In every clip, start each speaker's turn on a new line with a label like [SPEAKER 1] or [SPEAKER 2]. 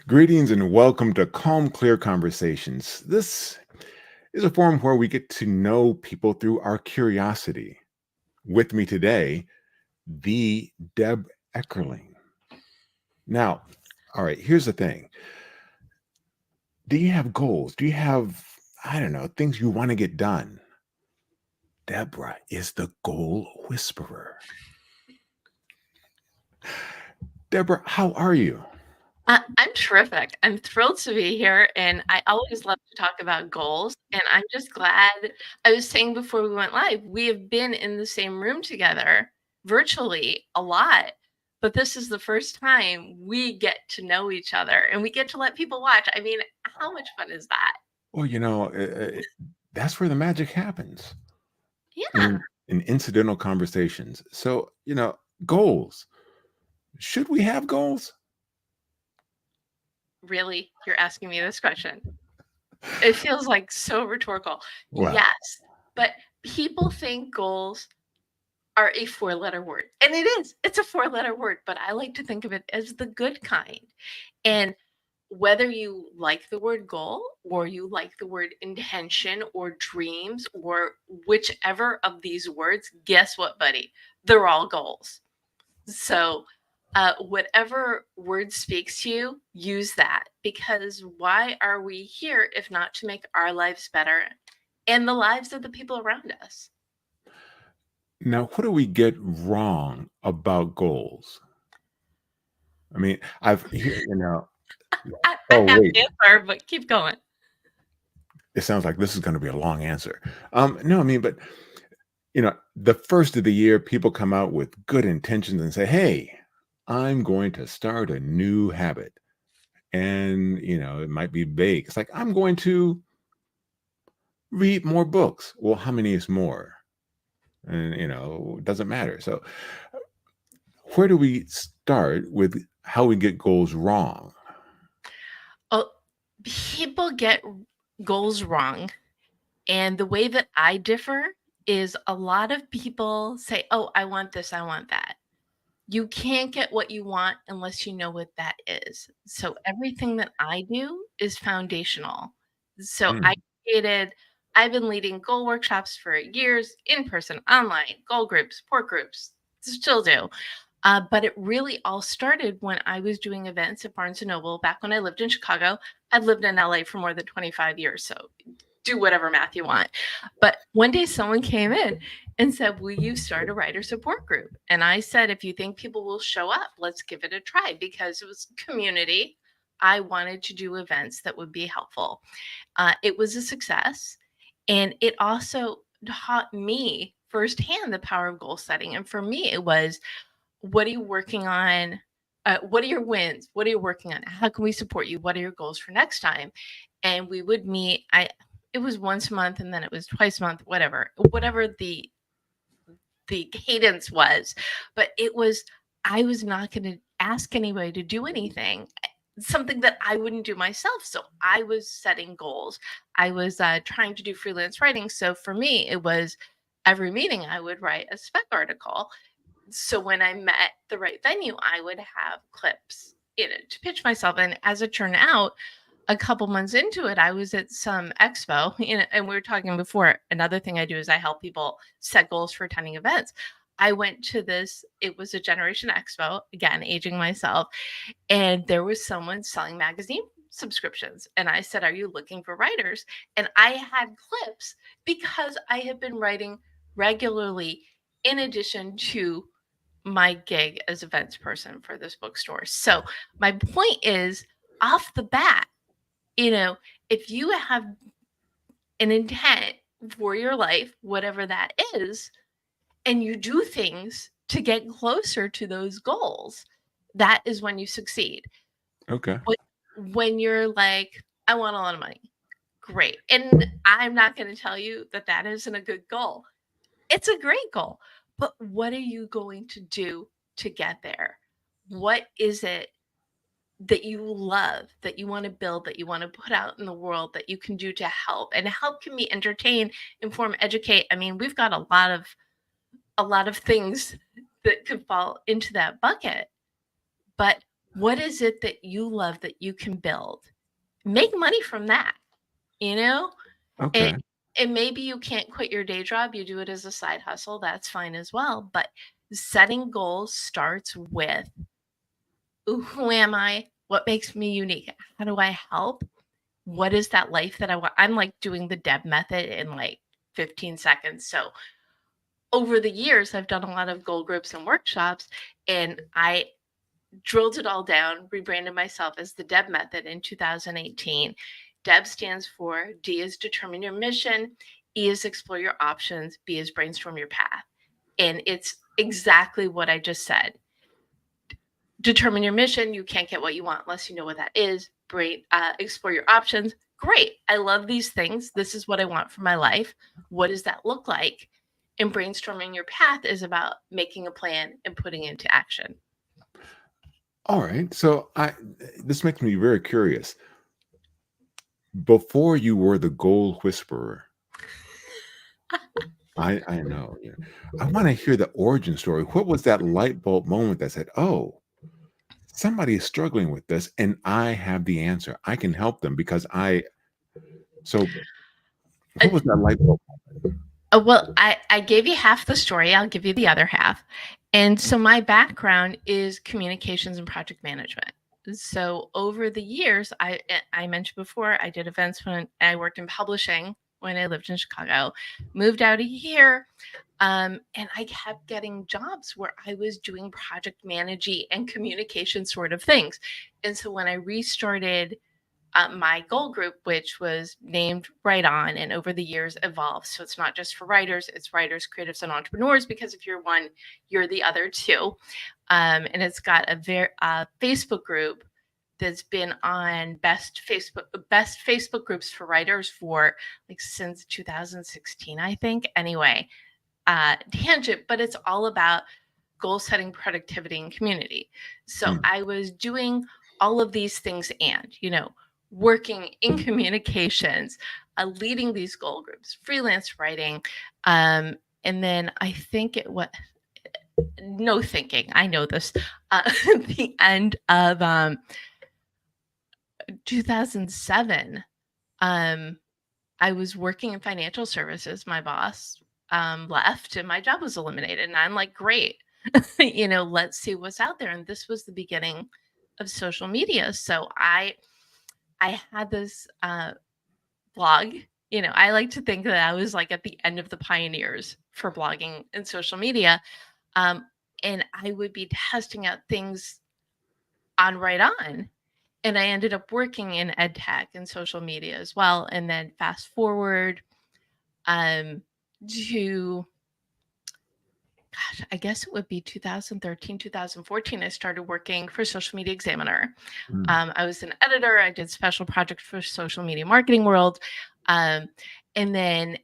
[SPEAKER 1] Greetings and welcome to Calm, Clear Conversations. This is a forum where we get to know people through our curiosity. With me today, the Deb Eckerling. Now, all right, here's the thing. Do you have goals? Do you have, I don't know, things you want to get done? Debra is the goal whisperer. Debra, how are you?
[SPEAKER 2] I'm terrific. I'm thrilled to be here, and I always love to talk about goals, and I'm just glad. I was saying before we went live, we have been in the same room together virtually a lot, but this is the first time we get to know each other, and we get to let people watch. I mean, how much fun is that?
[SPEAKER 1] Well, that's where the magic happens
[SPEAKER 2] Yeah,
[SPEAKER 1] in incidental conversations. So, goals. Should we have goals?
[SPEAKER 2] really, you're asking me this question. It feels like so rhetorical.
[SPEAKER 1] Well,
[SPEAKER 2] Yes, but people think goals are a four-letter word. And it is. It's a four-letter word, but I like to think of it as the good kind. And whether you like the word goal or you like the word intention or dreams or whichever of these words, guess what, buddy? They're all goals. So, whatever word speaks to you, use that because why are we here if not to make our lives better and the lives of the people around us?
[SPEAKER 1] now what do we get wrong about goals? I mean,
[SPEAKER 2] I
[SPEAKER 1] oh,
[SPEAKER 2] have
[SPEAKER 1] wait,
[SPEAKER 2] an answer, but keep going.
[SPEAKER 1] it sounds like this is going to be a long answer. No, I mean, but, the first of the year, people come out with good intentions and say, hey, I'm going to start a new habit. And, it might be vague. It's like, I'm going to read more books. Well, how many is more? And, it doesn't matter. So, where do we start with how we get goals wrong?
[SPEAKER 2] Oh, people get goals wrong. And the way that I differ is a lot of people say, oh, I want this, I want that. You can't get what you want unless you know what that is. So everything that I do is foundational. So
[SPEAKER 1] Mm,
[SPEAKER 2] I've been leading goal workshops for years, in person, online, goal groups, support groups, still do. But it really all started when I was doing events at Barnes& and Noble back when I lived in Chicago. I've lived in LA for more than 25 years, so do whatever math you want. But one day someone came in and said, will you start a writer support group? And I said, if you think people will show up, let's give it a try because it was community. I wanted to do events that would be helpful. It was a success. And it also taught me firsthand the power of goal setting. And for me, it was, what are you working on? What are your wins? What are you working on? How can we support you? What are your goals for next time? And we would meet. It was once a month, and then it was twice a month, whatever the cadence was. But it was, I was not going to ask anybody to do anything, something that I wouldn't do myself. So I was setting goals. I was trying to do freelance writing. So for me, it was every meeting I would write a spec article. So when I met the right venue, I would have clips in it to pitch myself. And as it turned out, a couple months into it, I was at some expo, and we were talking before. Another thing I do is I help people set goals for attending events. I went to this, it was a Generation Expo, again, aging myself, and there was someone selling magazine subscriptions. And I said, are you looking for writers? And I had clips because I have been writing regularly in addition to my gig as events person for this bookstore. So my point is, off the bat, you know, if you have an intent for your life, whatever that is, and you do things to get closer to those goals, that is when you succeed.
[SPEAKER 1] okay.
[SPEAKER 2] But when you're like, I want a lot of money, great. And I'm not going to tell you that that isn't a good goal. It's a great goal. But what are you going to do to get there? What is it that you love, that you want to build, that you want to put out in the world, that you can do to help? And help can be entertain, inform, educate. I mean, we've got a lot of things that could fall into that bucket. But What is it that you love that you can build? Make money from that, you know?
[SPEAKER 1] Okay.
[SPEAKER 2] It and maybe you can't quit your day job, you do it as a side hustle, that's fine as well, but setting goals starts with, who am I? What makes me unique? How do I help? What is that life that I want? I'm like doing the Deb method in like 15 seconds. So over the years, I've done a lot of goal groups and workshops, and I drilled it all down, rebranded myself as the Deb method in 2018. Deb stands for D is determine your mission, E is explore your options, B is brainstorm your path. And it's exactly what I just said. Determine your mission. You can't get what you want unless you know what that is. Explore your options. Great. I love these things. This is what I want for my life. What does that look like? And brainstorming your path is about making a plan and putting it into action.
[SPEAKER 1] All right. So this makes me very curious. Before you were the goal whisperer, I know. Yeah. I want to hear the origin story. What was that light bulb moment that said, "Oh, somebody is struggling with this, and I have the answer. I can help them because I." So,
[SPEAKER 2] Uh,
[SPEAKER 1] what was that light bulb?
[SPEAKER 2] well, I gave you half the story. I'll give you the other half. And so my background is communications and project management. So over the years, I mentioned before, I did events when I worked in publishing when I lived in Chicago, moved out here, and I kept getting jobs where I was doing project managing and communication sort of things. And so when I restarted my goal group, which was named Right On, and over the years evolved. So it's not just for writers, it's writers, creatives, and entrepreneurs, because if you're one, you're the other too. And it's got a Facebook group that's been on best Facebook groups for writers for like since 2016, I think. Anyway, tangent, but it's all about goal setting, productivity, and community. So
[SPEAKER 1] Mm,
[SPEAKER 2] I was doing all of these things and, working in communications, leading these goal groups, freelance writing. And then I think no thinking, I know this, the end of 2007, um, I was working in financial services. My boss left and my job was eliminated. And I'm like, great, let's see what's out there. And this was the beginning of social media. So I had this blog. I like to think that I was like at the end of the pioneers for blogging and social media. Um, and I would be testing out things on Right On. And I ended up working in ed tech and social media as well. And then fast forward um, to, gosh, I guess it would be 2013, 2014, I started working for Social Media Examiner.
[SPEAKER 1] mm.
[SPEAKER 2] I was an editor. I did special projects for Social Media Marketing World. Um, and then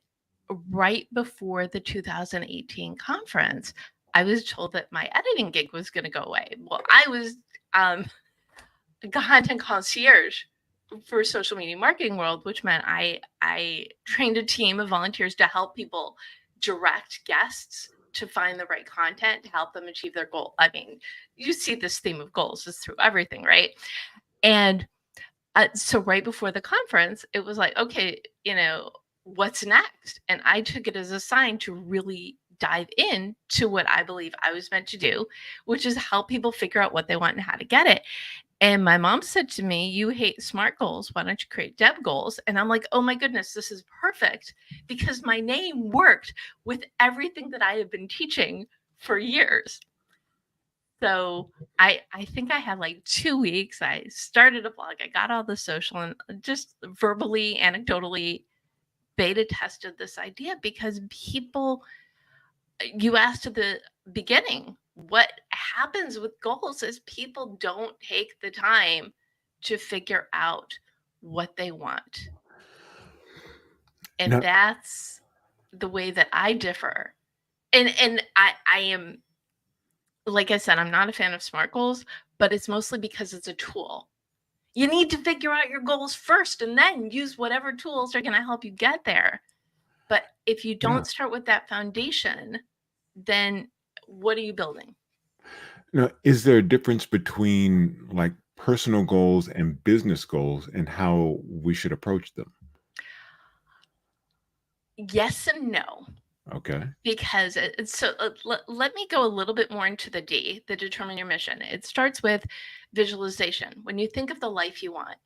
[SPEAKER 2] right before the 2018 conference, I was told that my editing gig was going to go away. Well, I was um, a content concierge for Social Media Marketing World, which meant I trained a team of volunteers to help people direct guests to find the right content to help them achieve their goal. I mean, you see this theme of goals is through everything, right? And so right before the conference, it was like, okay, what's next? And I took it as a sign to really dive in to what I believe I was meant to do, which is help people figure out what they want and how to get it. And my mom said to me, "You hate SMART goals. Why don't you create Deb goals?" And I'm like, "Oh my goodness, this is perfect because my name worked with everything that I have been teaching for years." So I think I had like 2 weeks. I started a blog. I got all the social and just verbally, anecdotally beta tested this idea because you asked at the beginning, what happens with goals is people don't take the time to figure out what they want. And
[SPEAKER 1] Now,
[SPEAKER 2] that's the way that I differ. And I am, like I said, I'm not a fan of SMART goals, but it's mostly because it's a tool. You need to figure out your goals first and then use whatever tools are going to help you get there. But if you
[SPEAKER 1] yeah.
[SPEAKER 2] don't start with that foundation, then what are you building?
[SPEAKER 1] Now, is there a difference between like personal goals and business goals and how we should approach them?
[SPEAKER 2] Yes and no.
[SPEAKER 1] Okay.
[SPEAKER 2] Because let me go a little bit more into the D, the determine your mission. It starts with visualization. When you think of the life you want,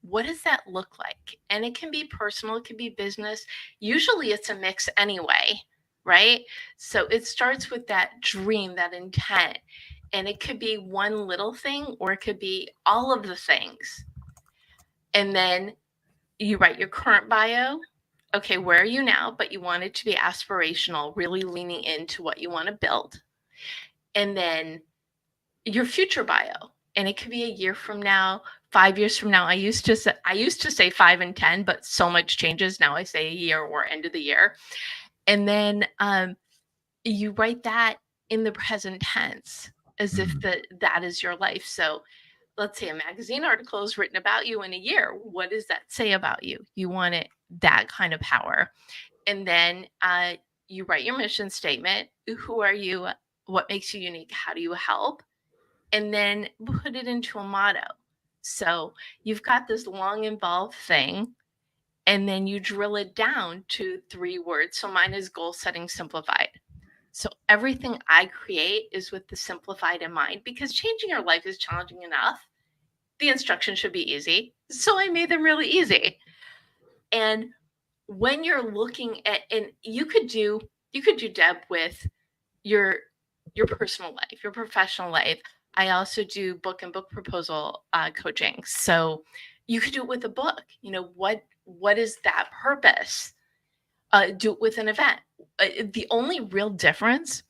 [SPEAKER 2] what does that look like? And it can be personal, it can be business. Usually it's a mix anyway, right? So it starts with that dream, that intent. And it could be one little thing or it could be all of the things. And then you write your current bio. Okay, where are you now? But you want it to be aspirational, really leaning into what you want to build. And then your future bio. And it could be a year from now, 5 years from now. I used to say 5 and 10, but so much changes. Now I say a year or end of the year. And then you write that in the present tense as if
[SPEAKER 1] Mhm.
[SPEAKER 2] that is your life. So let's say a magazine article is written about you in a year. What does that say about you? You want it that kind of power. And then you write your mission statement. Who are you? What makes you unique? How do you help? And then put it into a motto. So you've got this long, involved thing, and then you drill it down to 3 words. So mine is goal setting simplified. So everything I create is with the simplified in mind because changing your life is challenging enough. The instructions should be easy. So I made them really easy. And when you're looking at, and you could do Deb with your your personal life, your professional life. I also do book and book proposal coaching. So you could do it with a book. What is that purpose? Do it with an event. The only real difference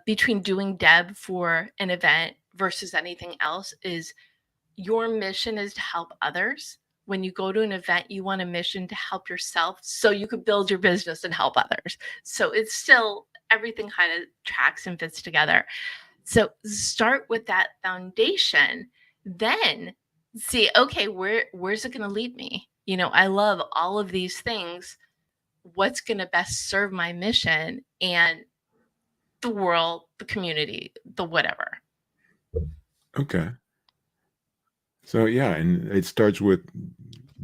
[SPEAKER 2] between doing Deb for an event versus anything else is your mission is to help others. When you go to an event, you want a mission to help yourself so you could build your business and help others. So it's still everything kind of tracks and fits together. So start with that foundation, then see, okay, where's it going to lead me? I love all of these things. What's going to best serve my mission and the world, the community, the whatever.
[SPEAKER 1] Okay. So yeah, and it starts with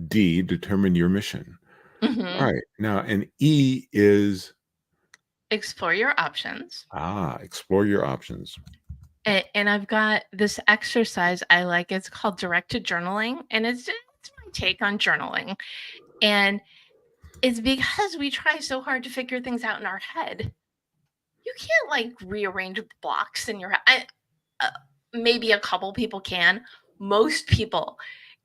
[SPEAKER 1] D, determine your mission. All
[SPEAKER 2] Hmm.
[SPEAKER 1] right. Now, and E is
[SPEAKER 2] Explore your options.
[SPEAKER 1] explore your options.
[SPEAKER 2] And I've got this exercise I like. It's called directed journaling, and it's my take on journaling. And it's because we try so hard to figure things out in our head. You can't like rearrange blocks in your head. Uh, Maybe a couple people can. Most people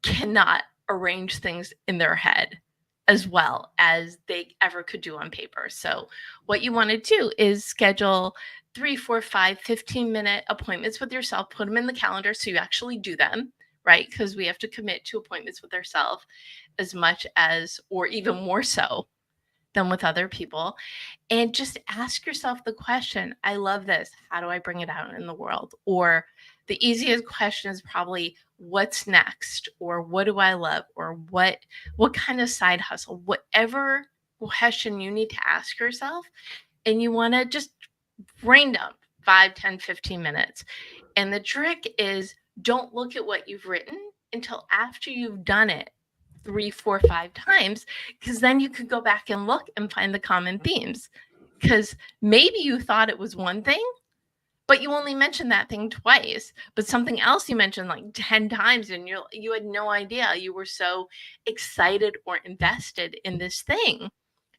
[SPEAKER 2] cannot arrange things in their head as well as they ever could do on paper. So, what you want to do is schedule 3, 4, 5, 15-minute appointments with yourself, put them in the calendar so you actually do them, right? Because we have to commit to appointments with ourselves as much as, or even more so, than with other people. And just ask yourself the question, I love this. How do I bring it out in the world? Or the easiest question is probably what's next or what do I love or what kind of side hustle? Whatever question you need to ask yourself and you want to just brain dump 5, 10, 15 minutes. And the trick is don't look at what you've written until after you've done it 3, 4, 5 times, because then you could go back and look and find the common themes. Because maybe you thought it was one thing, but you only mentioned that thing twice. But something else you mentioned like 10 times, and you had no idea. You were so excited or invested in this thing.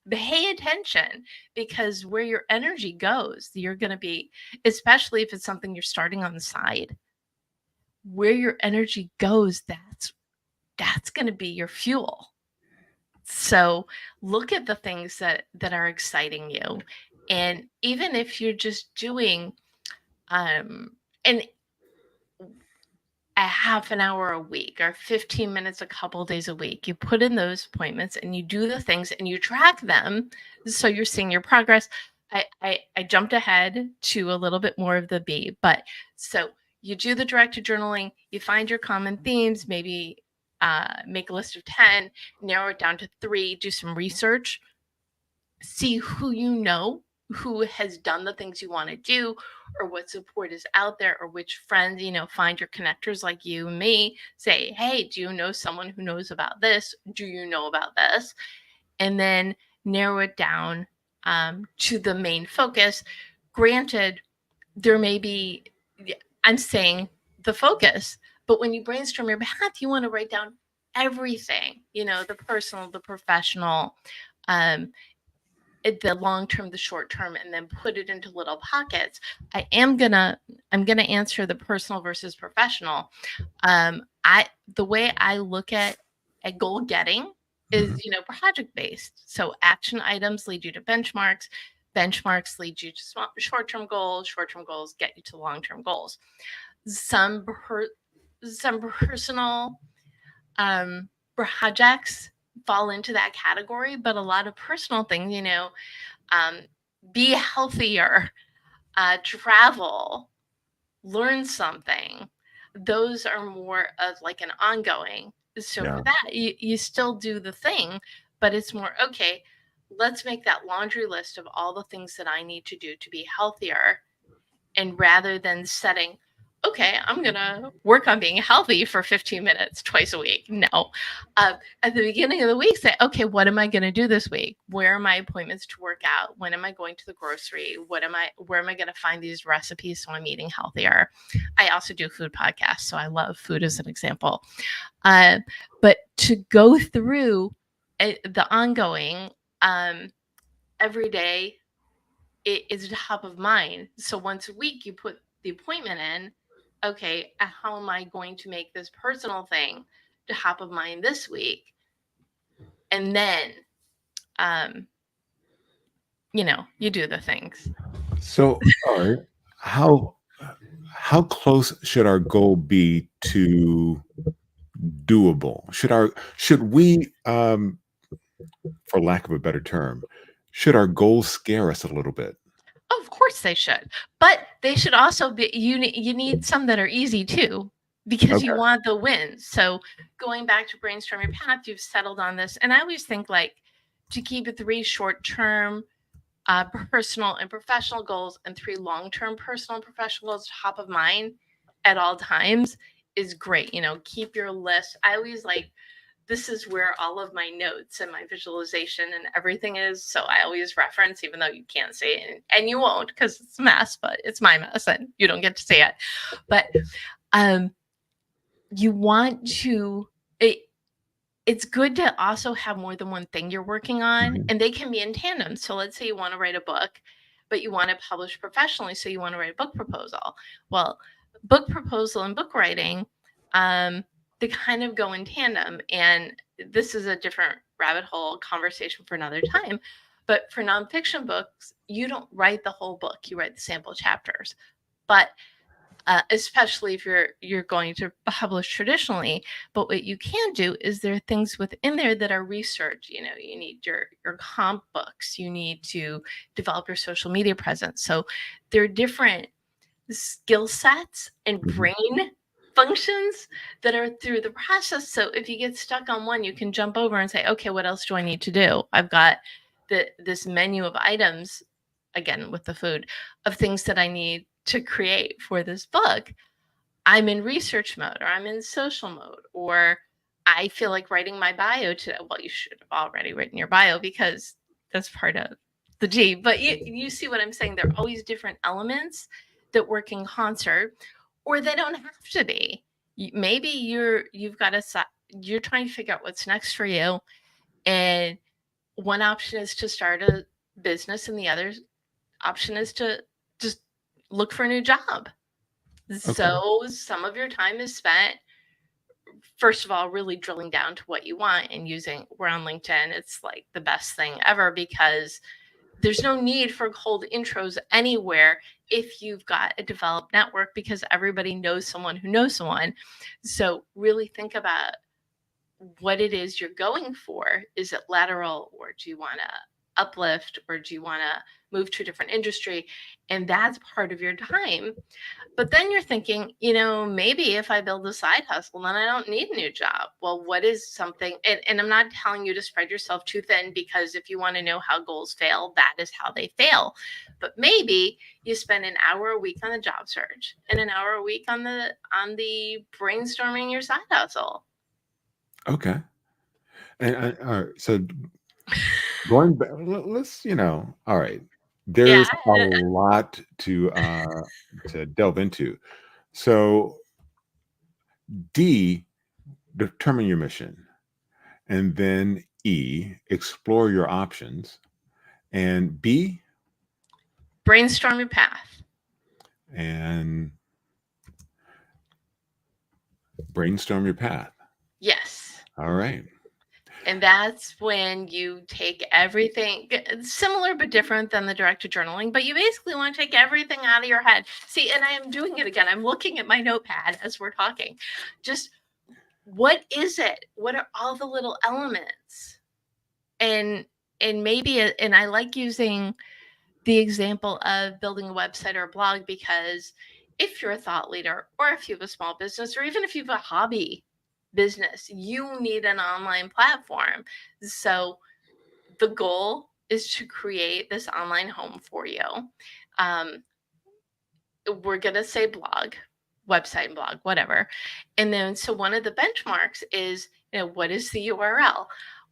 [SPEAKER 2] Pay attention because where your energy goes, you're going to be, especially if it's something you're starting on the side, where your energy goes, that's going to be your fuel. So look at the things that are exciting you. And even if you're just doing and a half an hour a week or 15 minutes a couple days a week, you put in those appointments and you do the things and you track them so you're seeing your progress. I jumped ahead to a little bit more of the B, but so you do the directed journaling, you find your common themes, maybe make a list of 10, narrow it down to 3, do some research, see who you know who has done the things you want to do, or what support is out there, or which friends, find your connectors like you and me. Say, hey, do you know someone who knows about this? Do you know about this? And then narrow it down to the main focus. Granted, there may be, I'm saying the focus, but when you brainstorm your path, you want to write down everything, the personal, the professional, um, the long term, the short term, and then put it into little pockets. I'm gonna answer the personal versus professional. The way I look at goal getting is,
[SPEAKER 1] Mhm.
[SPEAKER 2] project based. So action items lead you to benchmarks. Benchmarks lead you to short term goals. Short term goals get you to long term goals. Some some personal projects fall into that category, but a lot of personal things, um, be healthier, travel, learn something. Those are more of like an ongoing. So for
[SPEAKER 1] Yeah.
[SPEAKER 2] that, you still do the thing, but it's more, okay, let's make that laundry list of all the things that I need to do to be healthier. And rather than setting, okay, I'm going to work on being healthy for 15 minutes twice a week. No. At the beginning of the week, say, okay, what am I going to do this week? Where are my appointments to work out? When am I going to the grocery? Where am I going to find these recipes so I'm eating healthier? I also do food podcasts, so I love food as an example. Uh, but to go through the ongoing, every day, it is top of mind. So once a week, you put the appointment in. Okay, how am I going to make this personal thing top of mind this week? And then, um, you do the things.
[SPEAKER 1] So, all right, how how close should our goal be to doable? Should we, for lack of a better term, should our goals scare us a little bit?
[SPEAKER 2] Of course they should, but they should also be. You need some that are easy too, because you
[SPEAKER 1] Okay.
[SPEAKER 2] want the wins. So going back to brainstorm your path, you've settled on this, and I always think like to keep it 3 short term personal and professional goals and 3 long-term personal and professional goals top of mind at all times is great. Keep your list. I always like, this is where all of my notes and my visualization and everything is. So I always reference, even though you can't see it, and you won't because it's a mess, but it's my mess and you don't get to see it. But um, you want to. It's good to also have more than one thing you're working on,
[SPEAKER 1] Mhm.
[SPEAKER 2] and they can be in tandem. So let's say you want to write a book, but you want to publish professionally, so you want to write a book proposal. Well, book proposal and book writing, they kind of go in tandem. And this is a different rabbit hole conversation for another time. But for nonfiction books, you don't write the whole book; you write the sample chapters. But especially if you're going to publish traditionally. But what you can do is there are things within there that are research. You need your comp books. You need to develop your social media presence. So there are different skill sets and
[SPEAKER 1] Mhm.
[SPEAKER 2] brain functions that are through the process. So if you get stuck on one, you can jump over and say, okay, what else do I need to do? I've got this menu of items, again with the food, of things that I need to create for this book. I'm in research mode, or I'm in social mode, or I feel like writing my bio today. Well, you should have already written your bio because that's part of the G. But you see what I'm saying? There are always different elements that work in concert, or they don't have to be. Maybe you've got you're trying to figure out what's next for you, and one option is to start a business, and the other option is to just look for a new job.
[SPEAKER 1] Okay.
[SPEAKER 2] So some of your time is spent, first of all, really drilling down to what you want and using, we're on LinkedIn. It's like the best thing ever because there's no need for cold intros anywhere if you've got a developed network, because everybody knows someone who knows someone. So really think about what it is you're going for. Is it lateral, or do you want to uplift, or do you want to move to a different industry? And that's part of your time. But then you're thinking, maybe if I build a side hustle, then I don't need a new job. Well, what is something, and I'm not telling you to spread yourself too thin, because if you want to know how goals fail, that is how they fail. But maybe you spend an hour a week on the job search and an hour a week on the brainstorming your side hustle.
[SPEAKER 1] Okay. And all right, so going back, let's, all right.
[SPEAKER 2] Yeah.
[SPEAKER 1] There's a lot to delve into. So D, determine your mission. And then E, explore your options. And B,
[SPEAKER 2] Brainstorm your path.
[SPEAKER 1] and brainstorm your path.
[SPEAKER 2] Yes.
[SPEAKER 1] All right.
[SPEAKER 2] And that's when you take everything similar but different than the directed journaling, but you basically want to take everything out of your head. See, and I am doing it again. I'm looking at my notepad as we're talking. Just what is it? What are all the little elements? And maybe, and I like using the example of building a website or a blog, because if you're a thought leader, or if you have a small business, or even if you have a hobby business, you need an online platform. So the goal is to create this online home for you. We're going to say blog, website and blog, whatever. And then, so one of the benchmarks is, what is the URL?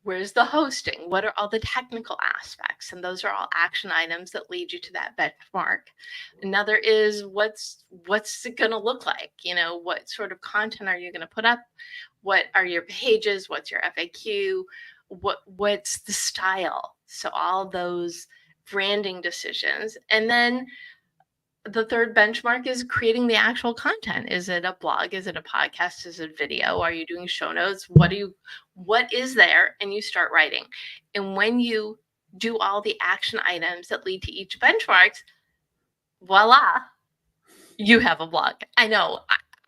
[SPEAKER 2] Where's the hosting? What are all the technical aspects? And those are all action items that lead you to that benchmark. Another is, what's it going to look like? What sort of content are you going to put up? What are your pages? What's your FAQ? What's the style? So all those branding decisions. And then the third benchmark is creating the actual content. Is it a blog? Is it a podcast? Is it video? Are you doing show notes? What is there? And you start writing. And when you do all the action items that lead to each benchmark, voila, you have a blog. I know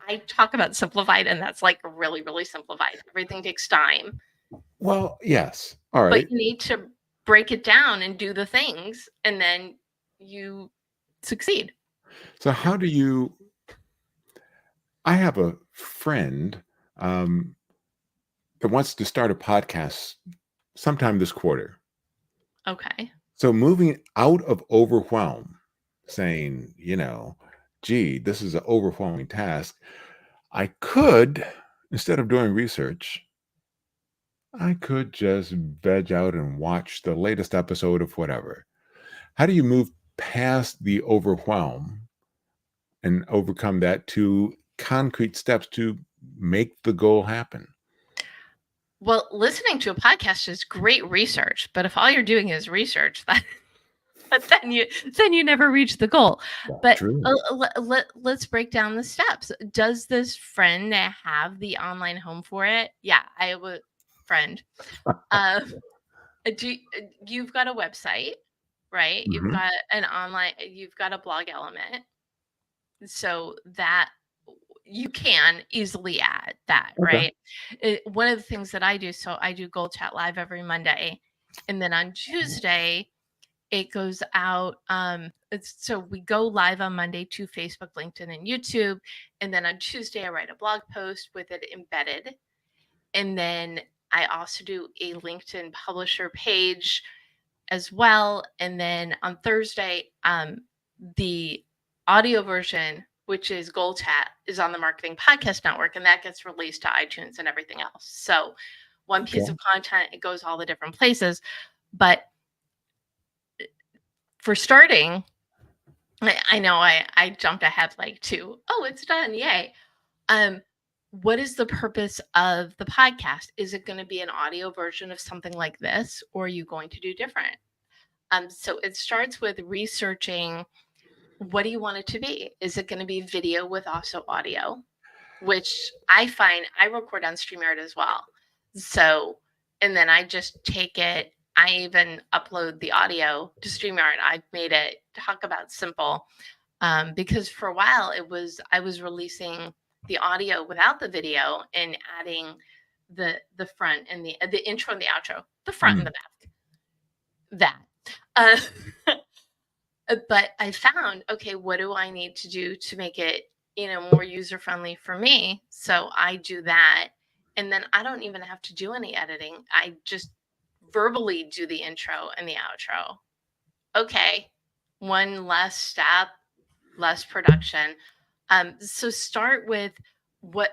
[SPEAKER 2] I talk about simplified, and that's like really, really simplified. Everything takes time.
[SPEAKER 1] Well, yes. All
[SPEAKER 2] But
[SPEAKER 1] right.
[SPEAKER 2] you need to break it down and do the things, and then you succeed.
[SPEAKER 1] So how do you, I have a friend that wants to start a podcast sometime this quarter.
[SPEAKER 2] Okay.
[SPEAKER 1] So moving out of overwhelm, saying, gee, this is an overwhelming task. I could, instead of doing research, I could just veg out and watch the latest episode of whatever. How do you move past the overwhelm and overcome that to concrete steps to make the goal happen?
[SPEAKER 2] Well, listening to a podcast is great research, but if all you're doing is research, but then you never reach the goal. But
[SPEAKER 1] True.
[SPEAKER 2] let's break down the steps. Does this friend have the online home for it? Yeah, I have a friend. You've got a website, right? You've
[SPEAKER 1] Mhm.
[SPEAKER 2] got you've got a blog element, so that you can easily add that,
[SPEAKER 1] Okay.
[SPEAKER 2] right? One of the things that I do, so I do Goal Chat Live every Monday, and then on Tuesday it goes out. So we go live on Monday to Facebook, LinkedIn, and YouTube, and then on Tuesday I write a blog post with it embedded, and then I also do a LinkedIn publisher page as well. And then on Thursday, the audio version, which is Goal Chat, is on the Marketing Podcast Network, and that gets released to iTunes and everything else. So one piece
[SPEAKER 1] Okay.
[SPEAKER 2] of content, it goes all the different places. But for starting, I know I jumped ahead like to, oh, it's done, yay. What is the purpose of the podcast? Is it going to be an audio version of something like this, or are you going to do different? So it starts with researching, what do you want it to be? Is it going to be video with also audio? Which I find I record on StreamYard as well. So, and then I just take it, I even upload the audio to StreamYard. I've made it talk about simple, because for a while I was releasing the audio without the video and adding the front and the intro and the outro, the front and
[SPEAKER 1] Mm.
[SPEAKER 2] the back. that. Uh, but I found, okay, what do I need to do to make it, more user friendly for me? So I do that. And then I don't even have to do any editing. I just verbally do the intro and the outro. Okay, one less step, less production. So start with what,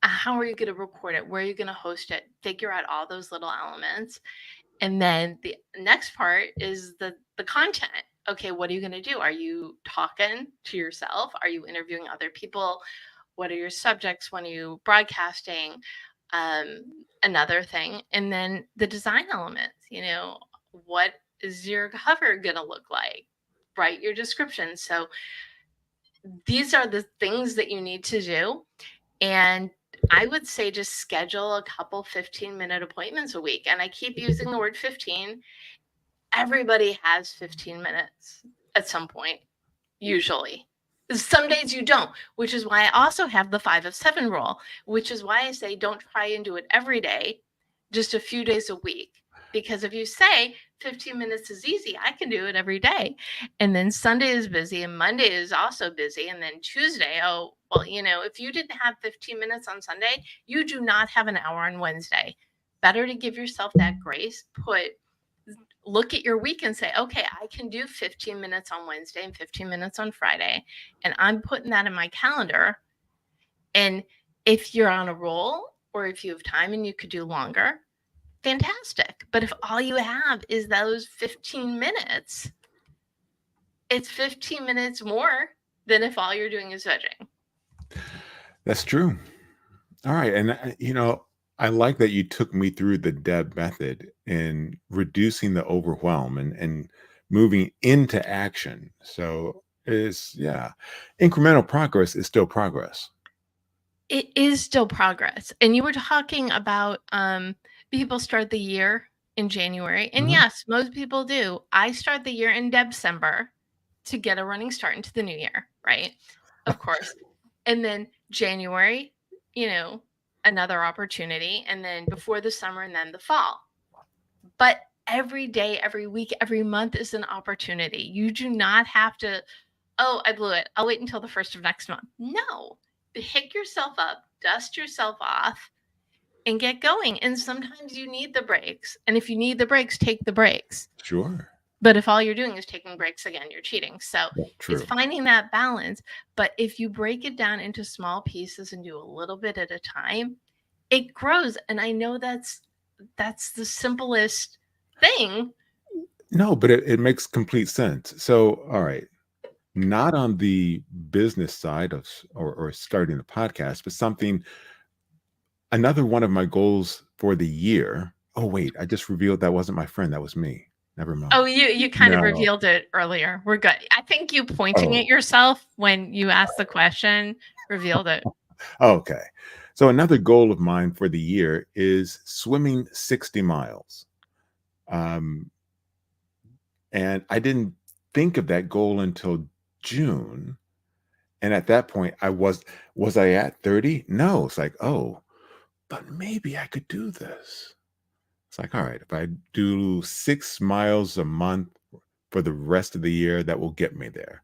[SPEAKER 2] how are you going to record it? Where are you going to host it? Figure out all those little elements. And then the next part is the content. Okay, what are you going to do? Are you talking to yourself? Are you interviewing other people? What are your subjects? When are you broadcasting? Another thing. And then the design elements, what is your cover going to look like? Write your description. So these are the things that you need to do. And I would say just schedule a couple 15-minute appointments a week. And I keep using the word 15. Everybody has 15 minutes at some point, usually. Some days you don't, which is why I also have the 5 of 7 rule, which is why I say don't try and do it every day, just a few days a week. Because if you say 15 minutes is easy, I can do it every day. And then Sunday is busy and Monday is also busy. And then Tuesday, oh, well, if you didn't have 15 minutes on Sunday, you do not have an hour on Wednesday. Better to give yourself that grace, look at your week and say, okay, I can do 15 minutes on Wednesday and 15 minutes on Friday. And I'm putting that in my calendar. And if you're on a roll or if you have time and you could do longer, fantastic. But if all you have is those 15 minutes, it's 15 minutes more than if all you're doing is vegging.
[SPEAKER 1] That's true. All right. And, I like that you took me through the Deb method in reducing the overwhelm and moving into action. So yeah, incremental progress is still progress.
[SPEAKER 2] It is still progress. And you were talking about people start the year in January. And
[SPEAKER 1] Mhm.
[SPEAKER 2] yes, most people do. I start the year in December to get a running start into the new year, right? Of course. And then January, another opportunity. And then before the summer and then the fall. But every day, every week, every month is an opportunity. You do not have to, oh, I blew it. I'll wait until the first of next month. No, pick yourself up, dust yourself off, and get going. And sometimes you need the breaks. And if you need the breaks, take the breaks.
[SPEAKER 1] Sure.
[SPEAKER 2] But if all you're doing is taking breaks, again, you're cheating. So it's
[SPEAKER 1] True.
[SPEAKER 2] finding that balance. But if you break it down into small pieces and do a little bit at a time, it grows. And I know that's the simplest thing.
[SPEAKER 1] No, but it makes complete sense. So, all right, not on the business side or starting the podcast, but another one of my goals for the year. Oh, wait, I just revealed that wasn't my friend. That was me. Never mind.
[SPEAKER 2] Oh, you kind of
[SPEAKER 1] No.
[SPEAKER 2] revealed it earlier. We're good. I think you pointing at
[SPEAKER 1] Oh,
[SPEAKER 2] yourself when you asked the question revealed it.
[SPEAKER 1] okay. So another goal of mine for the year is swimming 60 miles. Um, and I didn't think of that goal until June. And at that point, was I at 30? No. It's like, oh, but maybe I could do this. It's like, all right, if I do 6 miles a month for the rest of the year, that will get me there.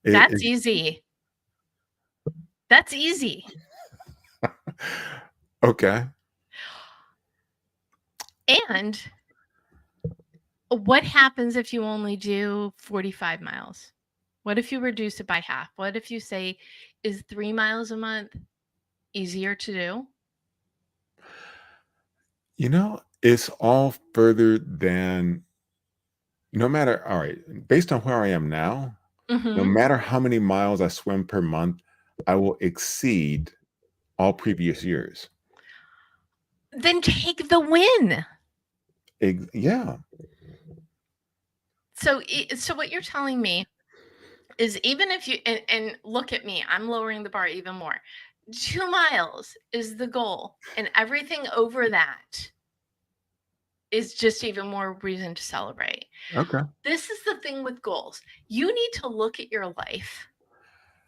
[SPEAKER 2] That's easy. That's easy.
[SPEAKER 1] Okay.
[SPEAKER 2] And what happens if you only do 45 miles? What if you reduce it by half? What if you say, is 3 miles a month easier to do?
[SPEAKER 1] It's all further than no matter, all right, based on where I am now, no
[SPEAKER 2] Mm-hmm.
[SPEAKER 1] matter how many miles I swim per month, I will exceed all previous years.
[SPEAKER 2] Then take the win.
[SPEAKER 1] Yeah.
[SPEAKER 2] So what you're telling me is, even if you, and look at me, I'm lowering the bar even more. 2 miles is the goal, and everything over that is just even more reason to celebrate.
[SPEAKER 1] Okay.
[SPEAKER 2] This is the thing with goals. You need to look at your life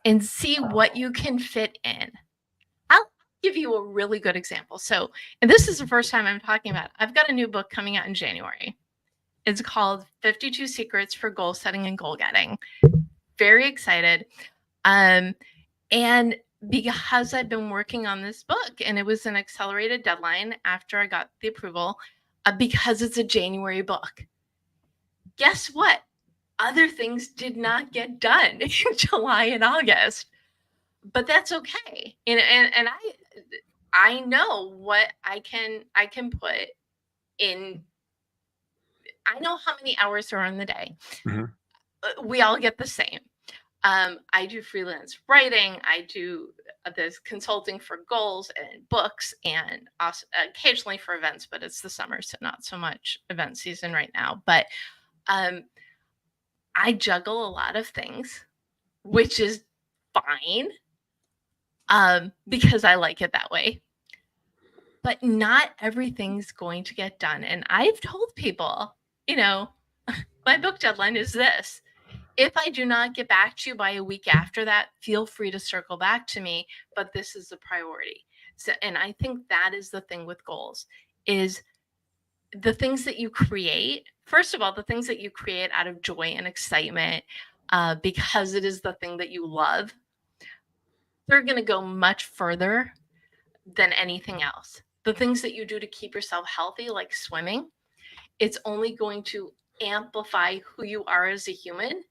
[SPEAKER 2] and see what you can fit in. give you a really good example. So, and this is the first time I'm talking about it. I've got a new book coming out in January. It's called 52 Secrets for Goal Setting and Goal Getting. Very excited. And because I've been working on this book and it was an accelerated deadline after I got the approval, because it's a January book. Guess what? Other things did not get done in July and August, but that's okay. And I know what I can put in. I know how many hours are in the day.
[SPEAKER 1] Mhm.
[SPEAKER 2] We all get the same. I do freelance writing. I do this consulting for goals and books, and also occasionally for events. But it's the summer, so not so much event season right now. But um, I juggle a lot of things, which is fine because I like it that way. But not everything's going to get done. And I've told people, my book deadline is this. If I do not get back to you by a week after that, feel free to circle back to me, but this is the priority. So, and I think that is the thing with goals is the things that you create. First of all, the things that you create out of joy and excitement, because it is the thing that you love, they're going to go much further than anything else. The things that you do to keep yourself healthy, like swimming, it's only going to amplify who you are as a human.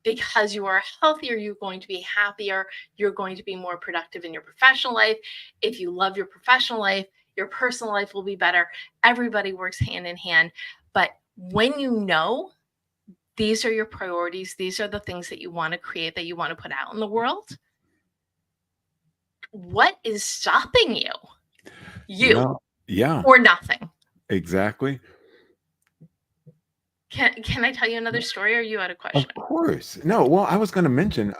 [SPEAKER 2] Because you are healthier, you're going to be happier, you're going to be more productive in your professional life. If you love your professional life, your personal life will be better. Everybody works hand in hand. But when you know these are your priorities, these are the things that you want to create, that you want to put out in the world, what is stopping you? You
[SPEAKER 1] Yeah,
[SPEAKER 2] or nothing.
[SPEAKER 1] exactly.
[SPEAKER 2] Can I tell you another story, or are you out of
[SPEAKER 1] Of
[SPEAKER 2] question?
[SPEAKER 1] course. No, well, I was going to mention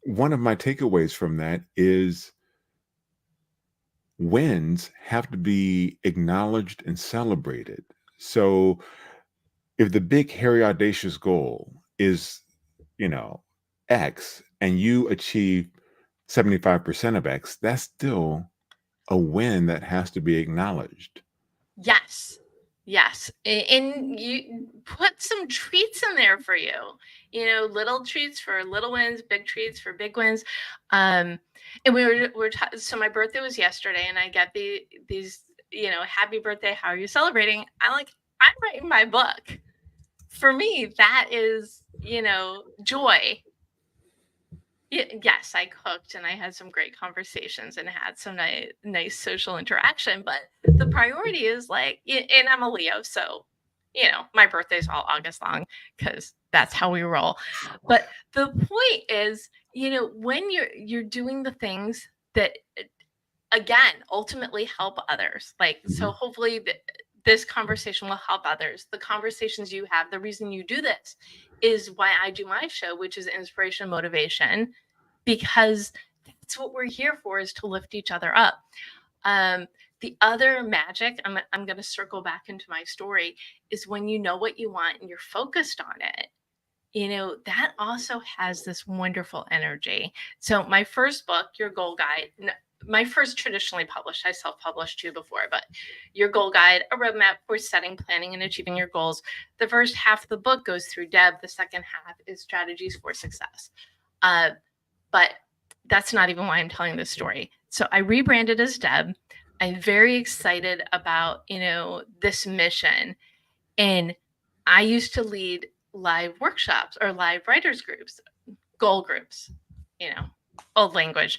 [SPEAKER 1] one of my takeaways from that is wins have to be acknowledged and celebrated. So if the big, hairy, audacious goal is, you know, X and you achieve 75% of X, that's still a win that has to be acknowledged.
[SPEAKER 2] Yes. Yes. And you put some treats in there for you. Little treats for little wins, big treats for big wins. And so my birthday was yesterday, and I get these, happy birthday. How are you celebrating? I'm writing my book. For me, that is, joy. Yes, I cooked and I had some great conversations and had some nice social interaction. But the priority is and I'm a Leo, so my birthday's all August long because that's how we roll. But the point is, when you're doing the things that again ultimately help others, so
[SPEAKER 1] Mhm.
[SPEAKER 2] hopefully this conversation will help others. The conversations you have, the reason you do this is why I do my show, which is inspiration, motivation, because that's what we're here for, is to lift each other up. The other magic, I'm going to circle back into my story, is when you know what you want and you're focused on it, that also has this wonderful energy. So my first book, Your Goal Guide, my first traditionally published, I self-published too before, but Your Goal Guide, a roadmap for setting, planning, and achieving your goals. The first half of the book goes through Deb. The second half is strategies for success. But that's not even why I'm telling this story. So I rebranded as Deb. I'm very excited about, this mission. And I used to lead live workshops or live writers groups, goal groups, old language.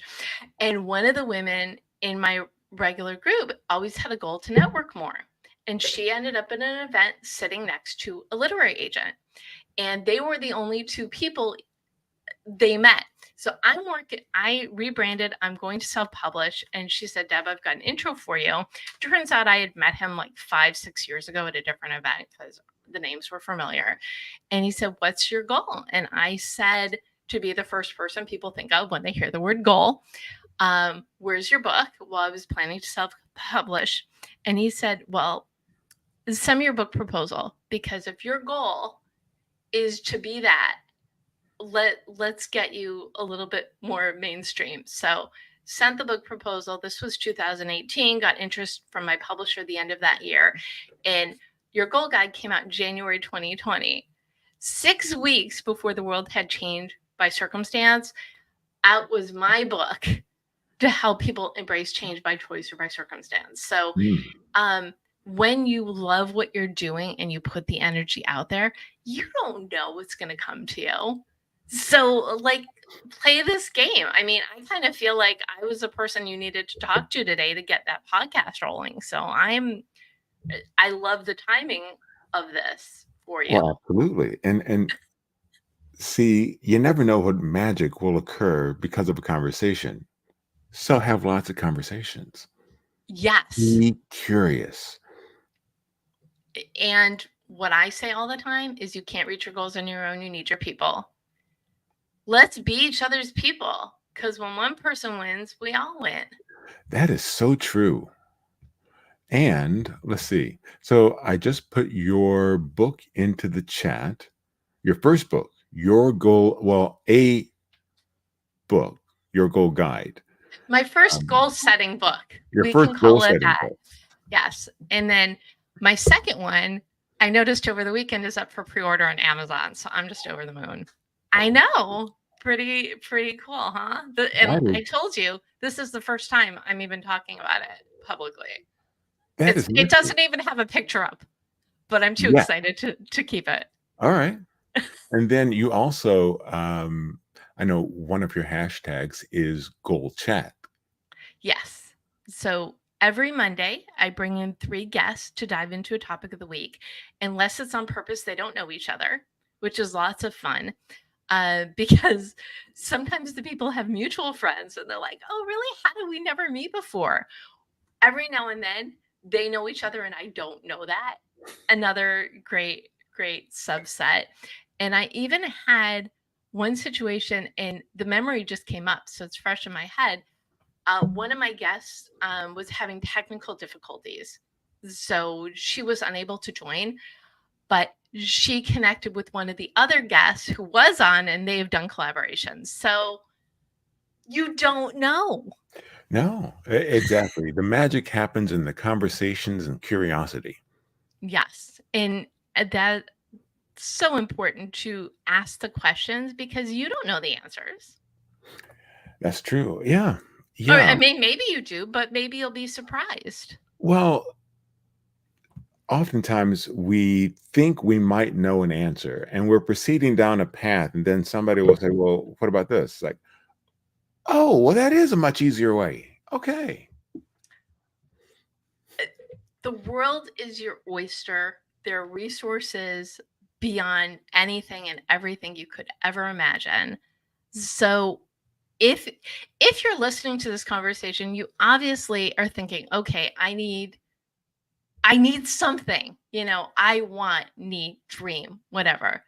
[SPEAKER 2] And one of the women in my regular group always had a goal to network more. And she ended up at an event sitting next to a literary agent. And they were the only two people they met. So I rebranded, I'm going to self-publish. And she said, Deb, I've got an intro for you. Turns out I had met him like 5-6 years ago at a different event because the names were familiar. And he said, what's your goal? And I said, to be the first person people think of when they hear the word goal. Where's your book? Well, I was planning to self-publish. And he said, well, send me your book proposal, because if your goal is to be that, let's get you a little bit more mainstream. So sent the book proposal. This was 2018, got interest from my publisher at the end of that year. And your goal guide came out in January 2020. 6 weeks before the world had changed by circumstance, out was my book to help people embrace change by choice or by circumstance. So, when you love what you're doing and you put the energy out there, you don't know what's going to come to you. So, like, play this game. I mean, I kind of feel like I was the person you needed to talk to today to get that podcast rolling. So, I love the timing of this for you.
[SPEAKER 1] Well, absolutely. And see, you never know what magic will occur because of a conversation. So have lots of conversations.
[SPEAKER 2] Yes.
[SPEAKER 1] Be curious.
[SPEAKER 2] And what I say all the time is you can't reach your goals on your own. You need your people. Let's be each other's people, because when one person wins, we all win.
[SPEAKER 1] That is so true. And let's see. So I just put your book into the chat. Your first book, your goal, well, a book, your goal guide.
[SPEAKER 2] My first goal setting book.
[SPEAKER 1] Your
[SPEAKER 2] We
[SPEAKER 1] first
[SPEAKER 2] can
[SPEAKER 1] goal
[SPEAKER 2] call it
[SPEAKER 1] setting
[SPEAKER 2] that.
[SPEAKER 1] book.
[SPEAKER 2] Yes. And then my second one, I noticed over the weekend, is up for pre-order on Amazon. So I'm just over the moon. I know. Pretty cool, huh? And I told you, this is the first time I'm even talking about it publicly. It doesn't even have a picture up, but I'm too excited to keep it.
[SPEAKER 1] All right. And then you also, I know one of your hashtags is goal chat.
[SPEAKER 2] Yes. So every Monday, I bring in 3 guests to dive into a topic of the week. Unless it's on purpose, they don't know each other, which is lots of fun. Because sometimes the people have mutual friends and they're like, oh, really? How did we never meet before? Every now and then they know each other and I don't know that. Another great subset. And I even had one situation, and the memory just came up, so it's fresh in my head. One of my guests was having technical difficulties. So she was unable to join, but she connected with one of the other guests who was on, and they've done collaborations. So you don't know.
[SPEAKER 1] No, exactly. The magic happens in the conversations and curiosity.
[SPEAKER 2] Yes. And that's so important to ask the questions, because you don't know the answers.
[SPEAKER 1] That's true. Yeah.
[SPEAKER 2] Or,
[SPEAKER 1] Yeah.
[SPEAKER 2] I mean, maybe you do, but maybe you'll be surprised.
[SPEAKER 1] Well, oftentimes we think we might know an answer and we're proceeding down a path, and then somebody will say, well, what about this? Like, oh, well, that is a much easier way. Okay.
[SPEAKER 2] The world is your oyster. There are resources beyond anything and everything you could ever imagine. So if you're listening to this conversation, you obviously are thinking, okay, I need something, I want, need, dream, whatever.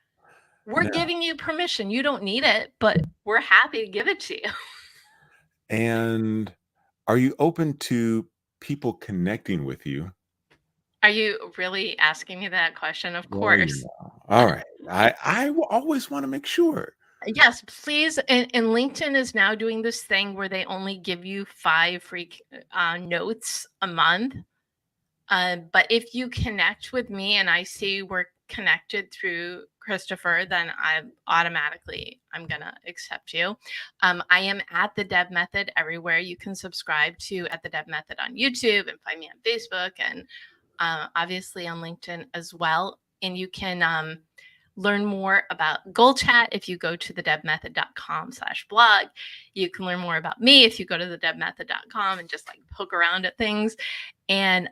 [SPEAKER 2] We're
[SPEAKER 1] Yeah.
[SPEAKER 2] giving you permission. You don't need it, but we're happy to give it to you.
[SPEAKER 1] And are you open to people connecting with you?
[SPEAKER 2] Are you really asking me that question? Of
[SPEAKER 1] Well,
[SPEAKER 2] course.
[SPEAKER 1] All right. I will always want to make sure.
[SPEAKER 2] Yes, please. And LinkedIn is now doing this thing where they only give you 5 free notes a month. But if you connect with me and I see we're connected through Christopher, then I'm going to accept you. I am at the Deb Method everywhere. You can subscribe to at the Deb Method on YouTube, and find me on Facebook, and obviously on LinkedIn as well. And you can learn more about Goal Chat if you go to thedebmethod.com/blog. You can learn more about me if you go to thedebmethod.com and just like poke around at things. And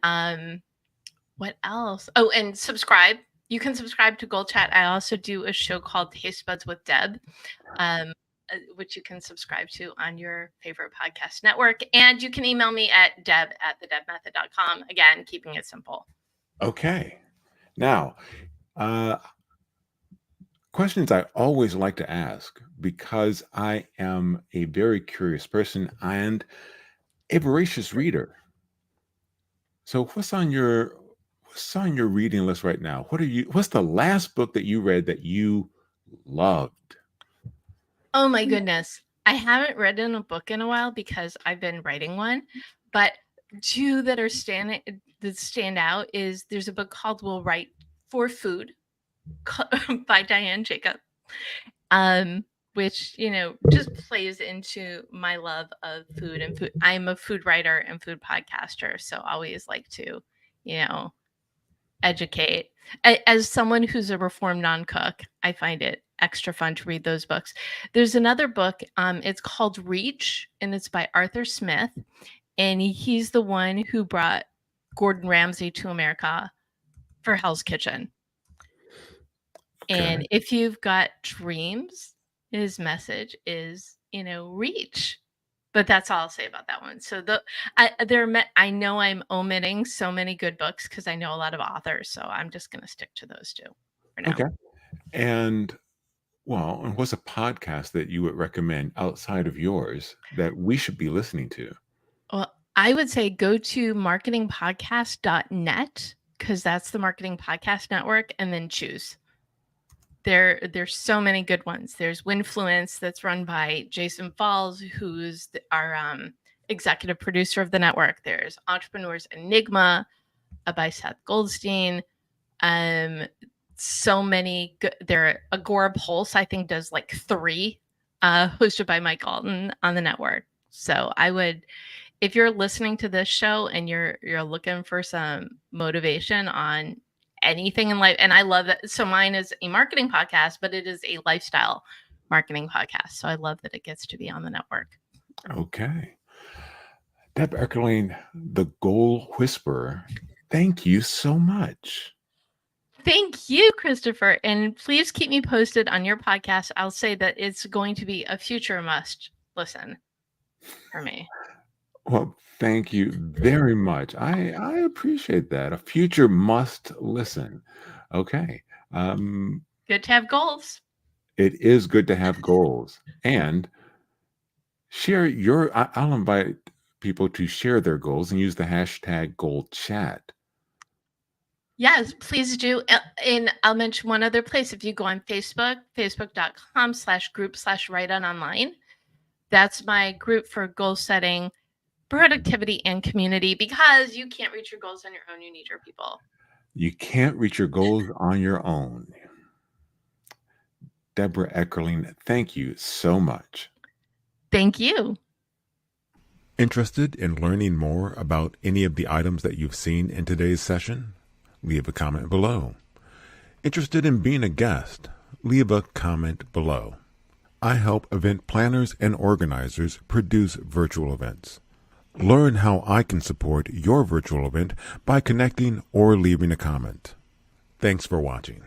[SPEAKER 2] what else? Oh, and subscribe. You can subscribe to Goal Chat. I also do a show called Taste Buds with Deb, which you can subscribe to on your favorite podcast network. And you can email me at deb@thedebmethod.com. Again, keeping it simple.
[SPEAKER 1] Okay. Now, questions I always like to ask, because I am a very curious person and a voracious reader. So what's on your reading list right now? What's the last book that you read that you loved?
[SPEAKER 2] Oh my goodness. I haven't written a book in a while because I've been writing one, but two that are that stand out is there's a book called We'll Write for Food by Diane Jacob, which, just plays into my love of food and food. I'm a food writer and food podcaster, so I always like to, you know, educate. As someone who's a reformed non-cook, I find it extra fun to read those books. There's another book, it's called Reach, and it's by Arthur Smith, and he's the one who brought Gordon Ramsay to America for Hell's Kitchen.
[SPEAKER 1] Okay.
[SPEAKER 2] And if you've got dreams, his message is, reach. But that's all I'll say about that one. So I know I'm omitting so many good books because I know a lot of authors, so I'm just going to stick to those two for now.
[SPEAKER 1] Okay. And what's a podcast that you would recommend outside of yours that we should be listening to?
[SPEAKER 2] Well, I would say go to marketingpodcast.net because that's the Marketing Podcast Network, and then choose. There's so many good ones. There's Winfluence that's run by Jason Falls, who's our executive producer of the network. There's Entrepreneurs Enigma by Seth Goldstein. So many good. There, Agora Pulse, I think, does like 3, hosted by Mike Alton on the network. So I would, if you're listening to this show and you're looking for some motivation on anything in life, and I love that. So mine is a marketing podcast, but it is a lifestyle marketing podcast. So I love that it gets to be on the network.
[SPEAKER 1] Okay. Debra Eckerling, the Goal Whisperer, thank you so much.
[SPEAKER 2] Thank you, Christopher. And please keep me posted on your podcast. I'll say that it's going to be a future must listen for me.
[SPEAKER 1] Well, thank you very much. I appreciate that. A future must listen. Okay.
[SPEAKER 2] Good to have goals.
[SPEAKER 1] It is good to have goals. And I'll invite people to share their goals and use the hashtag #GoalChat.
[SPEAKER 2] Yes, please do. And I'll mention one other place. If you go on Facebook, facebook.com/group/writeononline, that's my group for goal setting, productivity, and community, because you can't reach your goals on your own. You need your people.
[SPEAKER 1] You can't reach your goals on your own. Debra Eckerling, thank you so much.
[SPEAKER 2] Thank you.
[SPEAKER 1] Interested in learning more about any of the items that you've seen in today's session? Leave a comment below. Interested in being a guest? Leave a comment below. I help event planners and organizers produce virtual events. Learn how I can support your virtual event by connecting or leaving a comment. Thanks for watching.